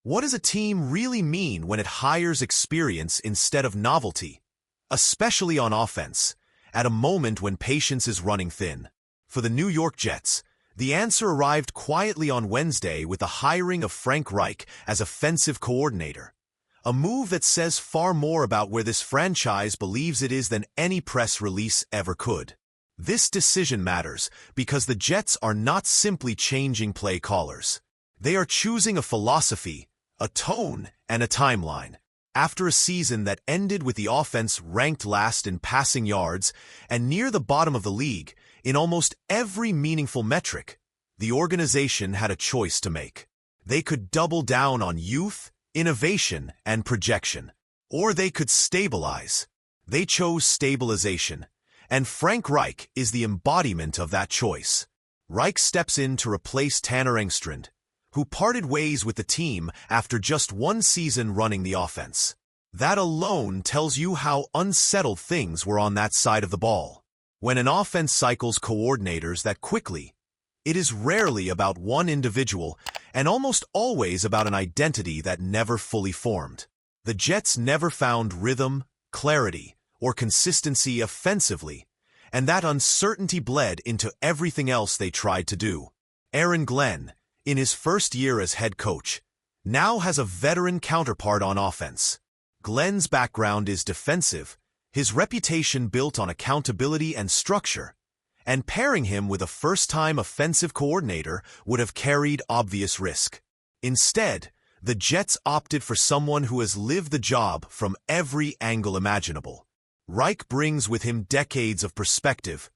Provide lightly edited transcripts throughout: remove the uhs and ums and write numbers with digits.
What does a team really mean when it hires experience instead of novelty, especially on offense, at a moment when patience is running thin? For the New York Jets, the answer arrived quietly on Wednesday with the hiring of Frank Reich as offensive coordinator, a move that says far more about where this franchise believes it is than any press release ever could. This decision matters because the Jets are not simply changing play callers. They are choosing a philosophy, a tone, and a timeline. After a season that ended with the offense ranked last in passing yards and near the bottom of the league in almost every meaningful metric, the organization had a choice to make. They could double down on youth, innovation, and projection, or they could stabilize. They chose stabilization, and Frank Reich is the embodiment of that choice. Reich steps in to replace Tanner Engstrand, who parted ways with the team after just one season running the offense. That alone tells you how unsettled things were on that side of the ball. When an offense cycles coordinators that quickly, it is rarely about one individual and almost always about an identity that never fully formed. The Jets never found rhythm, clarity, or consistency offensively, and that uncertainty bled into everything else they tried to do. Aaron Glenn, in his first year as head coach, now has a veteran counterpart on offense. Glenn's background is defensive, his reputation built on accountability and structure, and pairing him with a first-time offensive coordinator would have carried obvious risk. Instead, the Jets opted for someone who has lived the job from every angle imaginable. Reich brings with him decades of perspective,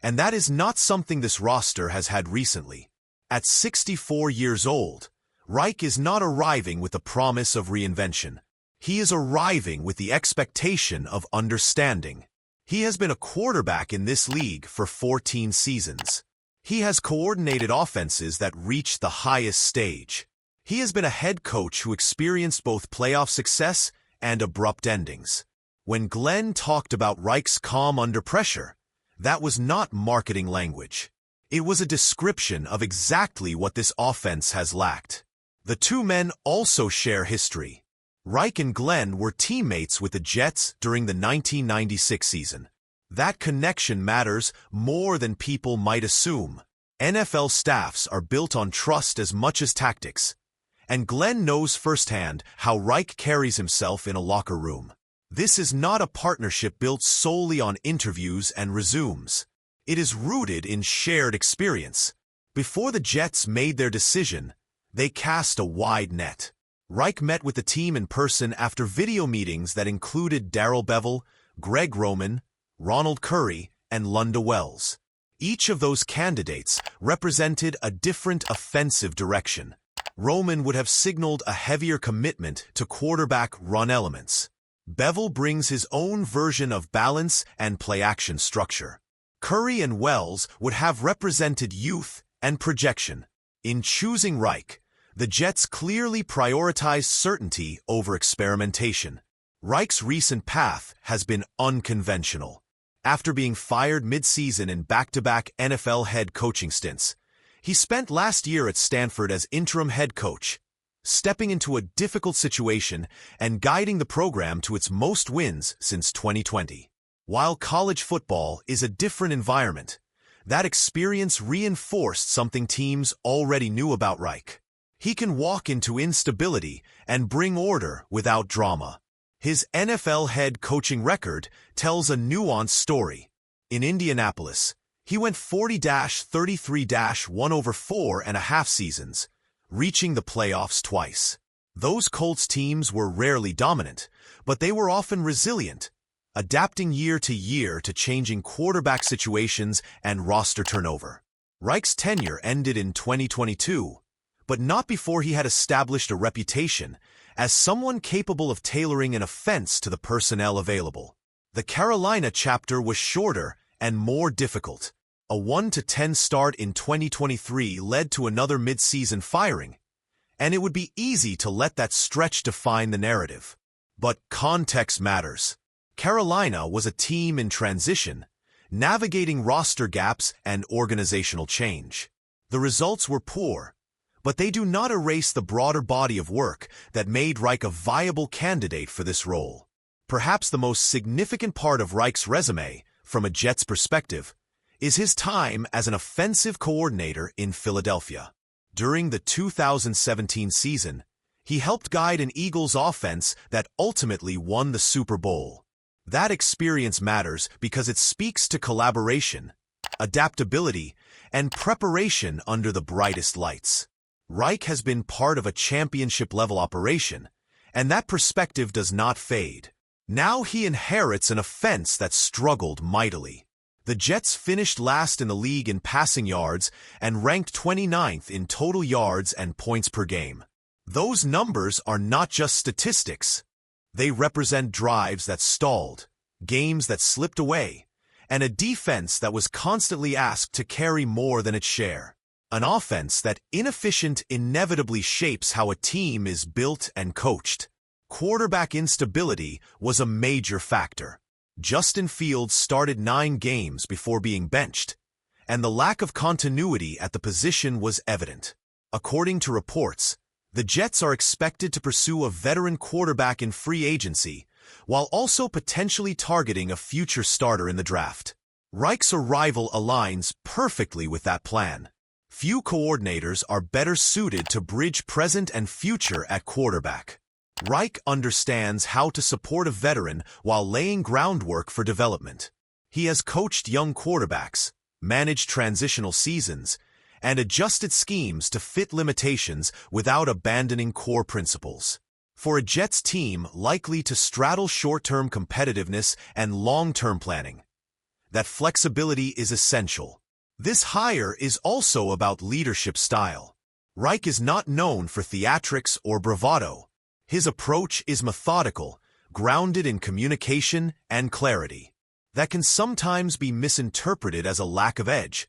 and that is not something this roster has had recently. At 64 years old, Reich is not arriving with the promise of reinvention. He is arriving with the expectation of understanding. He has been a quarterback in this league for 14 seasons. He has coordinated offenses that reach the highest stage. He has been a head coach who experienced both playoff success and abrupt endings. When Glenn talked about Reich's calm under pressure, that was not marketing language. It was a description of exactly what this offense has lacked. The two men also share history. Reich and Glenn were teammates with the Jets during the 1996 season. That connection matters more than people might assume. NFL staffs are built on trust as much as tactics, and Glenn knows firsthand how Reich carries himself in a locker room. This is not a partnership built solely on interviews and resumes. It is rooted in shared experience. Before the Jets made their decision, they cast a wide net. Reich met with the team in person after video meetings that included Darrell Bevell, Greg Roman, Ronald Curry, and Lunda Wells. Each of those candidates represented a different offensive direction. Roman would have signaled a heavier commitment to quarterback run elements. Bevell brings his own version of balance and play-action structure. Curry and Wells would have represented youth and projection. In choosing Reich, the Jets clearly prioritized certainty over experimentation. Reich's recent path has been unconventional. After being fired mid-season in back-to-back NFL head coaching stints, he spent last year at Stanford as interim head coach, stepping into a difficult situation and guiding the program to its most wins since 2020. While college football is a different environment, that experience reinforced something teams already knew about Reich. He can walk into instability and bring order without drama. His NFL head coaching record tells a nuanced story. In Indianapolis, he went 40-33-1 over 4.5 seasons, reaching the playoffs twice. Those Colts teams were rarely dominant, but they were often resilient, adapting year to year to changing quarterback situations and roster turnover. Reich's tenure ended in 2022, but not before he had established a reputation as someone capable of tailoring an offense to the personnel available. The Carolina chapter was shorter and more difficult. A 1-10 start in 2023 led to another mid-season firing, and it would be easy to let that stretch define the narrative. But context matters. Carolina was a team in transition, navigating roster gaps and organizational change. The results were poor, But they do not erase the broader body of work that made Reich a viable candidate for this role. Perhaps the most significant part of Reich's resume, from a Jets perspective, is his time as an offensive coordinator in Philadelphia. During the 2017 season, he helped guide an Eagles offense that ultimately won the Super Bowl. That experience matters because it speaks to collaboration, adaptability, and preparation under the brightest lights. Reich has been part of a championship-level operation, and that perspective does not fade. Now he inherits an offense that struggled mightily. The Jets finished last in the league in passing yards and ranked 29th in total yards and points per game. Those numbers are not just statistics. They represent drives that stalled, games that slipped away, and a defense that was constantly asked to carry more than its share. An offense that inefficient inevitably shapes how a team is built and coached. Quarterback instability was a major factor. Justin Fields started 9 games before being benched, and the lack of continuity at the position was evident. According to reports, the Jets are expected to pursue a veteran quarterback in free agency, while also potentially targeting a future starter in the draft. Reich's arrival aligns perfectly with that plan. Few coordinators are better suited to bridge present and future at quarterback. Reich understands how to support a veteran while laying groundwork for development. He has coached young quarterbacks, managed transitional seasons, and adjusted schemes to fit limitations without abandoning core principles. For a Jets team likely to straddle short-term competitiveness and long-term planning, that flexibility is essential. This hire is also about leadership style. Reich is not known for theatrics or bravado. His approach is methodical, grounded in communication and clarity. That can sometimes be misinterpreted as a lack of edge,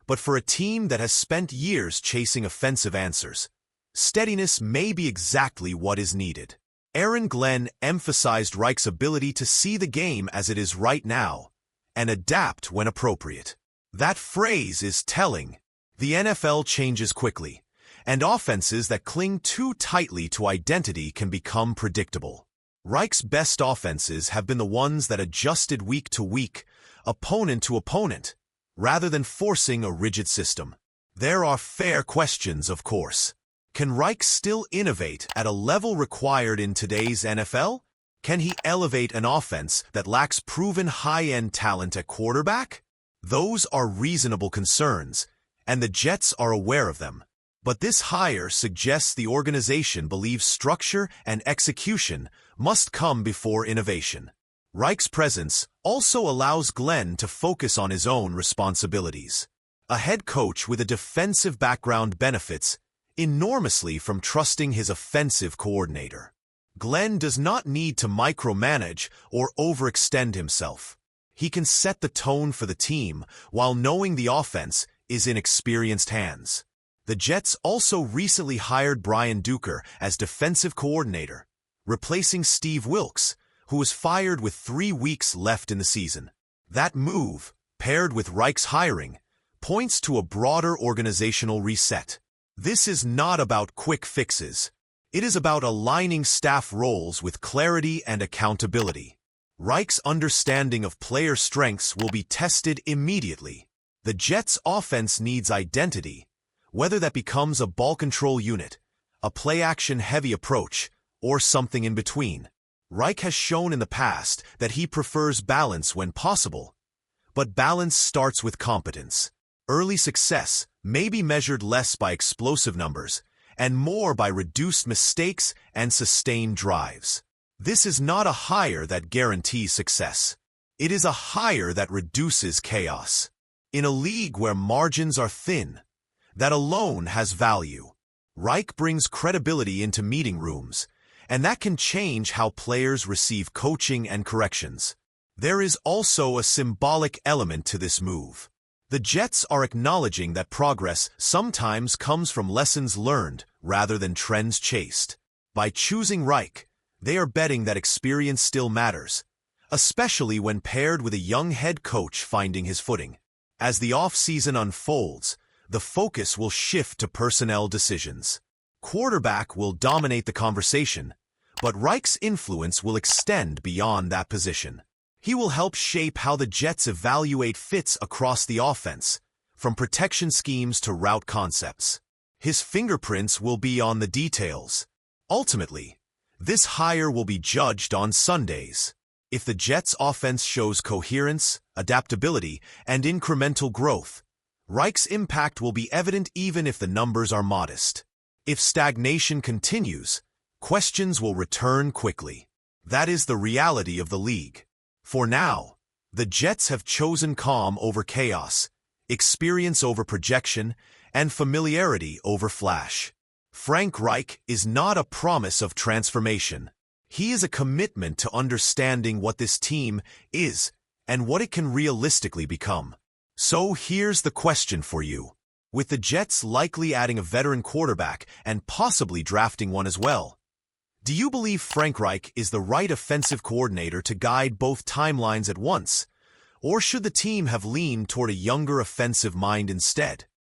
but for a team that has spent years chasing offensive answers, steadiness may be exactly what is needed. Aaron Glenn emphasized Reich's ability to see the game as it is right now and adapt when appropriate. That phrase is telling. The NFL changes quickly, and offenses that cling too tightly to identity can become predictable. Reich's best offenses have been the ones that adjusted week to week, opponent to opponent, rather than forcing a rigid system. There are fair questions, of course. Can Reich still innovate at a level required in today's NFL? Can he elevate an offense that lacks proven high-end talent at quarterback? Those are reasonable concerns, and the Jets are aware of them. But this hire suggests the organization believes structure and execution must come before innovation. Reich's presence also allows Glenn to focus on his own responsibilities. A head coach with a defensive background benefits enormously from trusting his offensive coordinator. Glenn does not need to micromanage or overextend himself. He can set the tone for the team while knowing the offense is in experienced hands. The Jets also recently hired Brian Duker as defensive coordinator, replacing Steve Wilks, who was fired with 3 weeks left in the season. That move, paired with Reich's hiring, points to a broader organizational reset. This is not about quick fixes. It is about aligning staff roles with clarity and accountability. Reich's understanding of player strengths will be tested immediately. The Jets' offense needs identity, whether that becomes a ball control unit, a play-action heavy approach, or something in between. Reich has shown in the past that he prefers balance when possible, but balance starts with competence. Early success may be measured less by explosive numbers and more by reduced mistakes and sustained drives. This is not a hire that guarantees success. It is a hire that reduces chaos. In a league where margins are thin, that alone has value. Reich brings credibility into meeting rooms, and that can change how players receive coaching and corrections. There is also a symbolic element to this move. The Jets are acknowledging that progress sometimes comes from lessons learned rather than trends chased. By choosing Reich, they are betting that experience still matters, especially when paired with a young head coach finding his footing. As the offseason unfolds, the focus will shift to personnel decisions. Quarterback will dominate the conversation, but Reich's influence will extend beyond that position. He will help shape how the Jets evaluate fits across the offense, from protection schemes to route concepts. His fingerprints will be on the details. Ultimately, this hire will be judged on Sundays. If the Jets' offense shows coherence, adaptability, and incremental growth, Reich's impact will be evident even if the numbers are modest. If stagnation continues, questions will return quickly. That is the reality of the league. For now, the Jets have chosen calm over chaos, experience over projection, and familiarity over flash. Frank Reich is not a promise of transformation. He is a commitment to understanding what this team is and what it can realistically become. So here's the question for you. With the Jets likely adding a veteran quarterback and possibly drafting one as well, do you believe Frank Reich is the right offensive coordinator to guide both timelines at once? Or should the team have leaned toward a younger offensive mind instead?